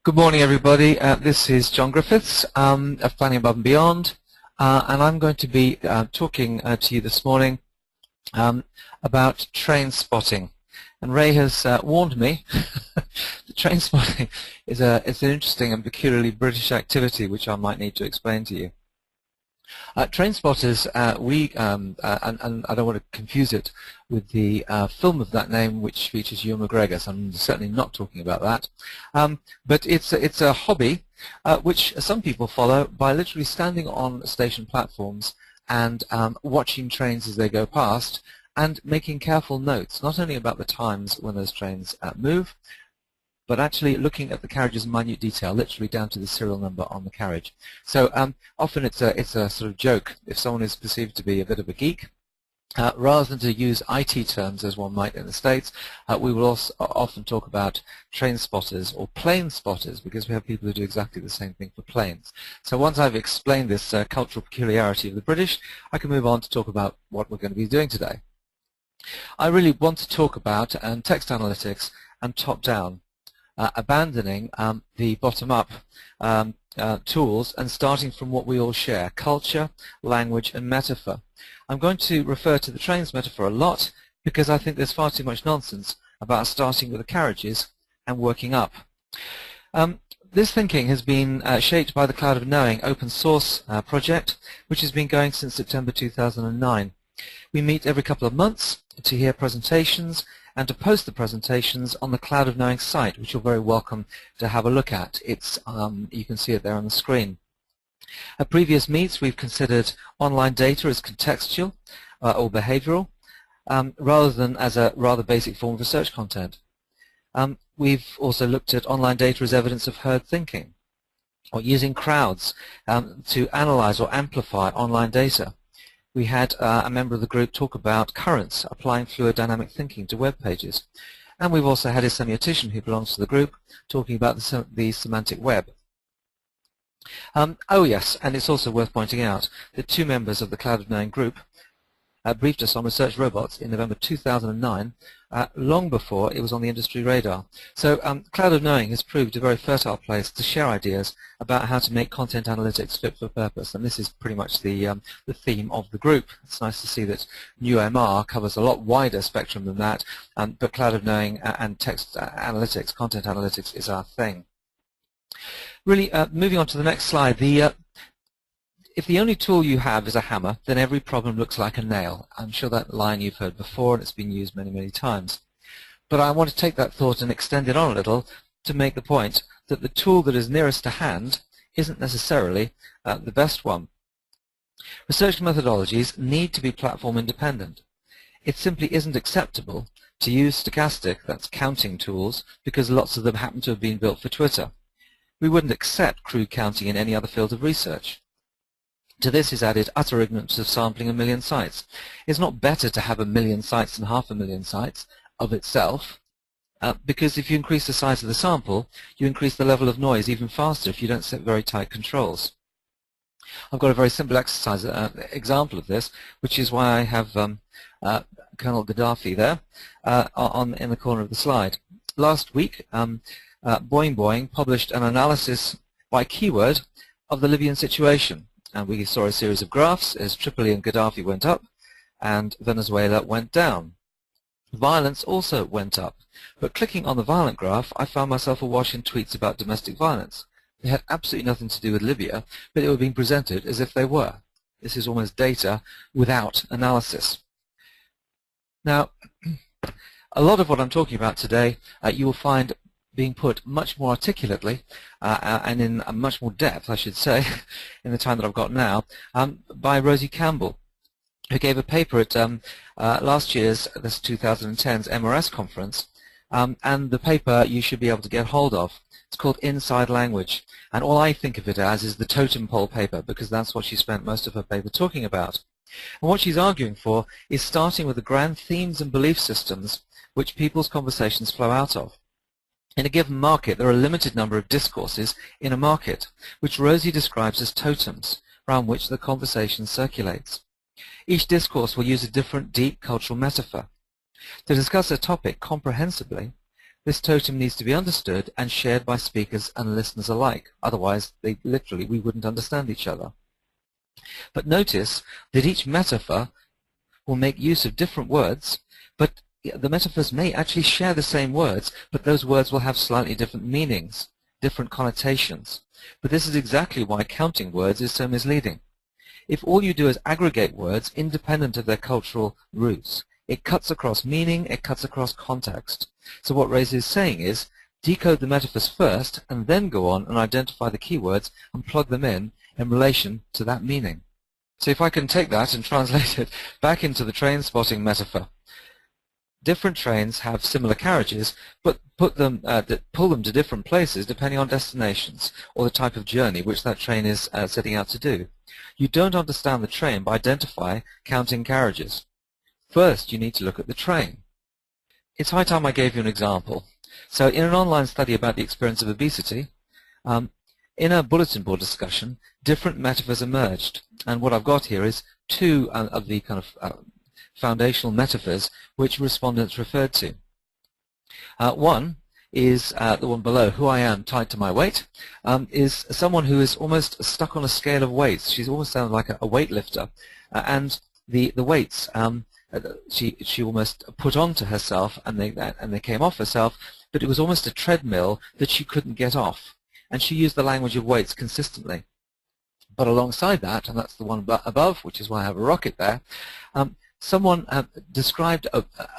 Good morning, everybody. This is John Griffiths of Planning Above and Beyond, and I'm going to be talking to you this morning about train spotting. And Ray has warned me that train spotting is it's an interesting and peculiarly British activity which I might need to explain to you. Train spotters, and I don't want to confuse it with the film of that name which features Ewan McGregor, so I'm certainly not talking about that. But it's a hobby which some people follow by literally standing on station platforms and watching trains as they go past and making careful notes, not only about the times when those trains move, but actually looking at the carriage's minute detail, literally down to the serial number on the carriage. So often it's a sort of joke if someone is perceived to be a bit of a geek. Rather than to use IT terms as one might in the States, we will also often talk about train spotters or plane spotters, because we have people who do exactly the same thing for planes. So once I've explained this cultural peculiarity of the British, I can move on to talk about what we're going to be doing today. I really want to talk about text analytics and top-down. Abandoning the bottom-up tools and starting from what we all share: culture, language, and metaphor. I'm going to refer to the trains metaphor a lot because I think there's far too much nonsense about starting with the carriages and working up. This thinking has been shaped by the Cloud of Knowing open source project, which has been going since September 2009. We meet every couple of months to hear presentations and to post the presentations on the Cloud of Knowing site, which you're very welcome to have a look at. It's you can see it there on the screen. At previous meets, we've considered online data as contextual or behavioral, rather than as a rather basic form of research content. We've also looked at online data as evidence of herd thinking, or using crowds to analyze or amplify online data. We had a member of the group talk about currents, applying fluid dynamic thinking to web pages. And we've also had a semiotician who belongs to the group talking about the semantic web. Oh yes, and it's also worth pointing out that two members of the Cloud of Knowing group briefed us on research robots in November 2009, long before it was on the industry radar. So Cloud of Knowing has proved a very fertile place to share ideas about how to make content analytics fit for purpose, and this is pretty much the theme of the group. It's nice to see that NewMR covers a lot wider spectrum than that, but Cloud of Knowing and text analytics, content analytics, is our thing. Really, moving on to the next slide, if the only tool you have is a hammer, then every problem looks like a nail. I'm sure that line you've heard before, and it's been used many, many times. But I want to take that thought and extend it on a little to make the point that the tool that is nearest to hand isn't necessarily the best one. Research methodologies need to be platform independent. It simply isn't acceptable to use stochastic, that's counting tools, because lots of them happen to have been built for Twitter. We wouldn't accept crude counting in any other field of research. To this is added utter ignorance of sampling 1 million sites. It's not better to have 1 million sites than 500,000 sites of itself, because if you increase the size of the sample, you increase the level of noise even faster if you don't set very tight controls. I've got a very simple exercise example of this, which is why I have Colonel Gaddafi there in the corner of the slide. Last week, Boing Boing published an analysis by keyword of the Libyan situation. And we saw a series of graphs as Tripoli and Gaddafi went up and Venezuela went down. Violence also went up. But clicking on the violent graph, I found myself awash in tweets about domestic violence. They had absolutely nothing to do with Libya, but they were being presented as if they were. This is almost data without analysis. Now, a lot of what I'm talking about today, you will find being put much more articulately and in much more depth, I should say, in the time that I've got now, by Rosie Campbell, who gave a paper at last year's, this 2010's MRS conference, and the paper you should be able to get hold of. It's called Inside Language, and all I think of it as is the totem pole paper, because that's what she spent most of her paper talking about. And what she's arguing for is starting with the grand themes and belief systems which people's conversations flow out of. In a given market, there are a limited number of discourses in a market, which Rosie describes as totems, around which the conversation circulates. Each discourse will use a different deep cultural metaphor. To discuss a topic comprehensively, This totem needs to be understood and shared by speakers and listeners alike. Otherwise, we wouldn't understand each other. But notice that each metaphor will make use of different words, but the metaphors may actually share the same words, but those words will have slightly different meanings, different connotations. But this is exactly why counting words is so misleading. If all you do is aggregate words independent of their cultural roots, it cuts across meaning, it cuts across context. So what Reza is saying is, decode the metaphors first, and then go on and identify the keywords and plug them in relation to that meaning. So if I can take that and translate it back into the train spotting metaphor. Different trains have similar carriages, but pull them to different places depending on destinations or the type of journey which that train is setting out to do. You don't understand the train by counting carriages. First, you need to look at the train. It's high time I gave you an example. So in an online study about the experience of obesity, in a bulletin board discussion, different metaphors emerged. And what I've got here is two of the kind of foundational metaphors which respondents referred to. One is the one below, who I am tied to my weight, is someone who is almost stuck on a scale of weights. She's almost sounds like a weightlifter. And the weights she almost put onto herself, and they came off herself, but it was almost a treadmill that she couldn't get off. And she used the language of weights consistently. But alongside that, and that's the one above, which is why I have a rocket there, someone described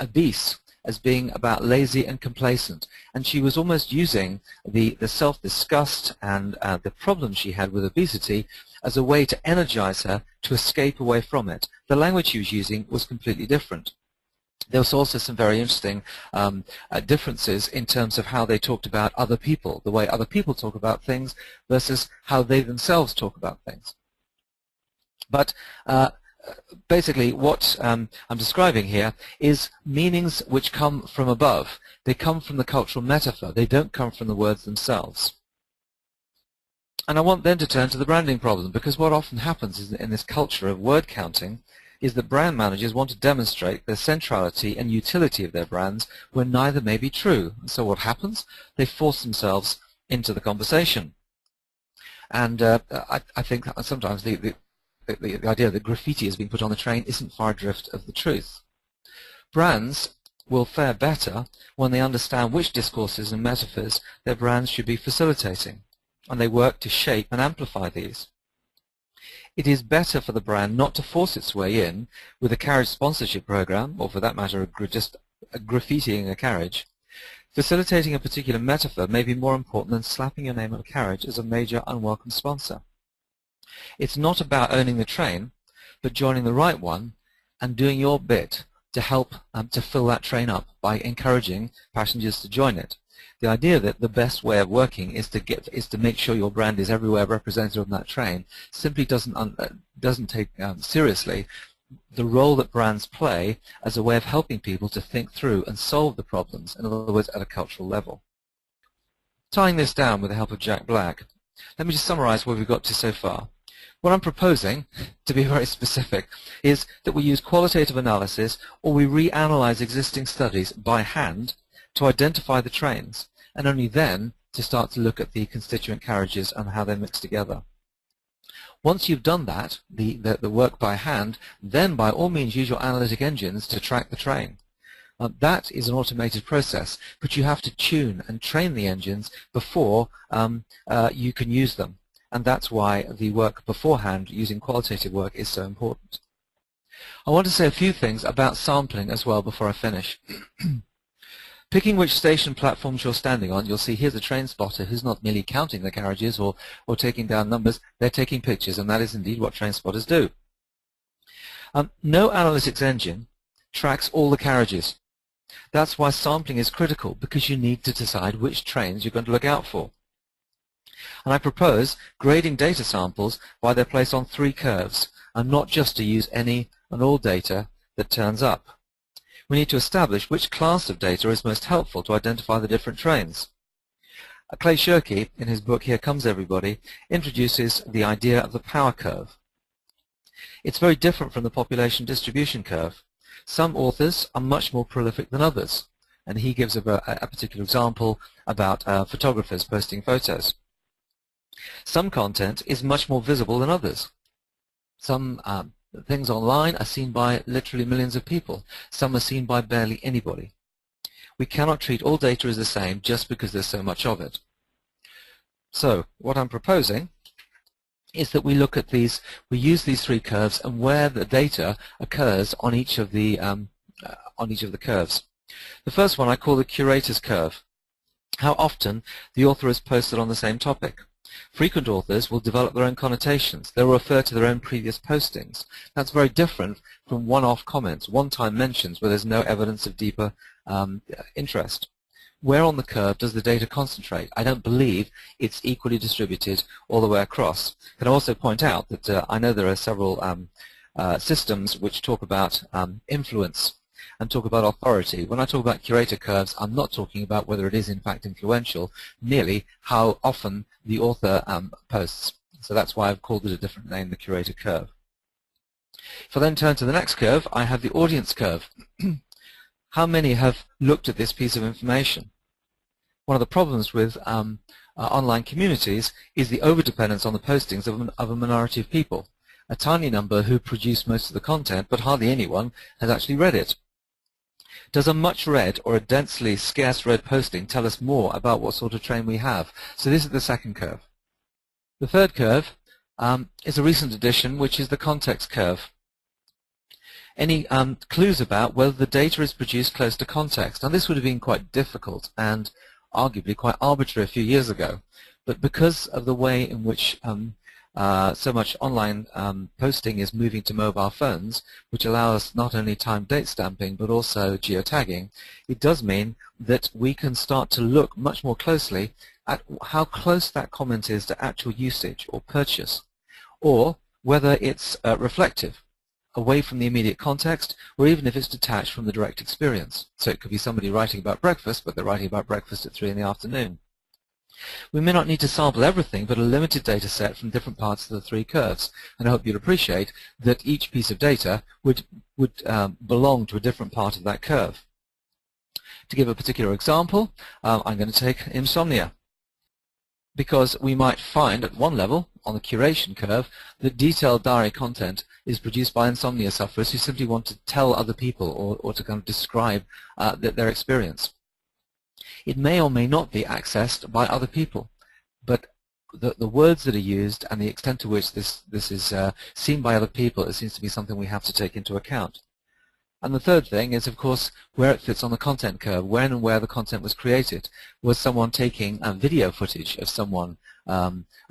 obese as being about lazy and complacent, and she was almost using the self-disgust and the problems she had with obesity as a way to energize her to escape away from it. The language she was using was completely different. There was also some very interesting differences in terms of how they talked about other people, the way other people talk about things versus how they themselves talk about things. But basically what I'm describing here is meanings which come from above. They come from the cultural metaphor. They don't come from the words themselves. And I want then to turn to the branding problem, because what often happens is in this culture of word counting is that brand managers want to demonstrate the centrality and utility of their brands when neither may be true. And so what happens? They force themselves into the conversation. And I think sometimes the idea that graffiti has been put on the train isn't far adrift of the truth. Brands will fare better when they understand which discourses and metaphors their brands should be facilitating, and they work to shape and amplify these. It is better for the brand not to force its way in with a carriage sponsorship program, or for that matter, just graffitiing a carriage. Facilitating a particular metaphor may be more important than slapping your name on a carriage as a major unwelcome sponsor. It's not about owning the train, but joining the right one and doing your bit to help to fill that train up by encouraging passengers to join it. The idea that the best way of working is to make sure your brand is everywhere represented on that train simply doesn't take seriously the role that brands play as a way of helping people to think through and solve the problems, in other words, at a cultural level. Tying this down with the help of Jack Black, let me just summarize where we've got to so far. What I'm proposing, to be very specific, is that we use qualitative analysis, or we reanalyze existing studies by hand to identify the trains, and only then to start to look at the constituent carriages and how they mix together. Once you've done that, the work by hand, then by all means use your analytic engines to track the train. That is an automated process, but you have to tune and train the engines before you can use them. And that's why the work beforehand, using qualitative work, is so important. I want to say a few things about sampling as well before I finish. Picking which station platforms you're standing on, you'll see here's a train spotter who's not merely counting the carriages or taking down numbers, they're taking pictures, and that is indeed what train spotters do. No analytics engine tracks all the carriages. That's why sampling is critical, because you need to decide which trains you're going to look out for. And I propose grading data samples by their place on 3 curves, and not just to use any and all data that turns up. We need to establish which class of data is most helpful to identify the different trains. Clay Shirky, in his book Here Comes Everybody, introduces the idea of the power curve. It's very different from the population distribution curve. Some authors are much more prolific than others. and he gives a particular example about photographers posting photos. Some content is much more visible than others. Some things online are seen by literally millions of people. Some are seen by barely anybody. We cannot treat all data as the same just because there's so much of it. So what I'm proposing is that we look at these, we use these three curves and where the data occurs on each of the curves. The first one I call the curator's curve. How often the author has posted on the same topic. Frequent authors will develop their own connotations. They'll refer to their own previous postings. That's very different from one-off comments, one-time mentions where there's no evidence of deeper interest. Where on the curve does the data concentrate? I don't believe it's equally distributed all the way across. Can I also point out that I know there are several systems which talk about influence and talk about authority. When I talk about curator curves, I'm not talking about whether it is in fact influential, merely how often the author posts. So that's why I've called it a different name, the curator curve. If I then turn to the next curve, I have the audience curve. How many have looked at this piece of information? One of the problems with online communities is the overdependence on the postings of a minority of people. A tiny number who produce most of the content, but hardly anyone has actually read it. Does a much read or a densely scarce read posting tell us more about what sort of train we have? So this is the second curve. The third curve is a recent addition, which is the context curve. Any clues about whether the data is produced close to context? Now this would have been quite difficult and arguably quite arbitrary a few years ago, but because of the way in which so much online posting is moving to mobile phones, which allow us not only time-date stamping but also geotagging, it does mean that we can start to look much more closely at how close that comment is to actual usage or purchase, or whether it's reflective, away from the immediate context, or even if it's detached from the direct experience. So it could be somebody writing about breakfast, but they're writing about breakfast at 3 in the afternoon. We may not need to sample everything, but a limited data set from different parts of the three curves. And I hope you'll appreciate that each piece of data would belong to a different part of that curve. To give a particular example, I'm going to take insomnia, because we might find at one level, on the curation curve, that detailed diary content is produced by insomnia sufferers who simply want to tell other people or to kind of describe their experience. It may or may not be accessed by other people, but the words that are used and the extent to which this is seen by other people, it seems to be something we have to take into account. And the third thing is, of course, where it fits on the content curve, when and where the content was created. Was someone taking video footage of someone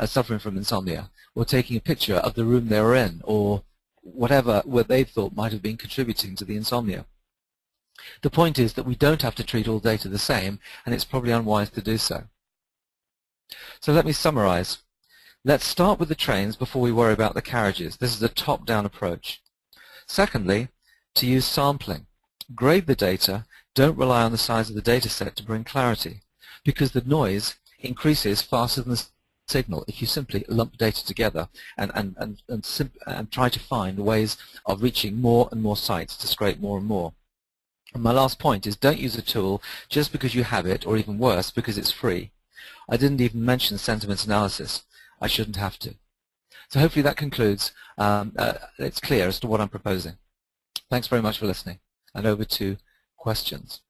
suffering from insomnia, or taking a picture of the room they were in, or whatever what they thought might have been contributing to the insomnia? The point is that we don't have to treat all data the same, and it's probably unwise to do so. So let me summarize. Let's start with the trains before we worry about the carriages. This is a top-down approach. Secondly, to use sampling. Grade the data. Don't rely on the size of the data set to bring clarity, because the noise increases faster than the signal if you simply lump data together and try to find ways of reaching more and more sites to scrape more and more. And my last point is, don't use a tool just because you have it, or even worse, because it's free. I didn't even mention sentiment analysis. I shouldn't have to. So hopefully that concludes. It's clear as to what I'm proposing. Thanks very much for listening, and over to questions.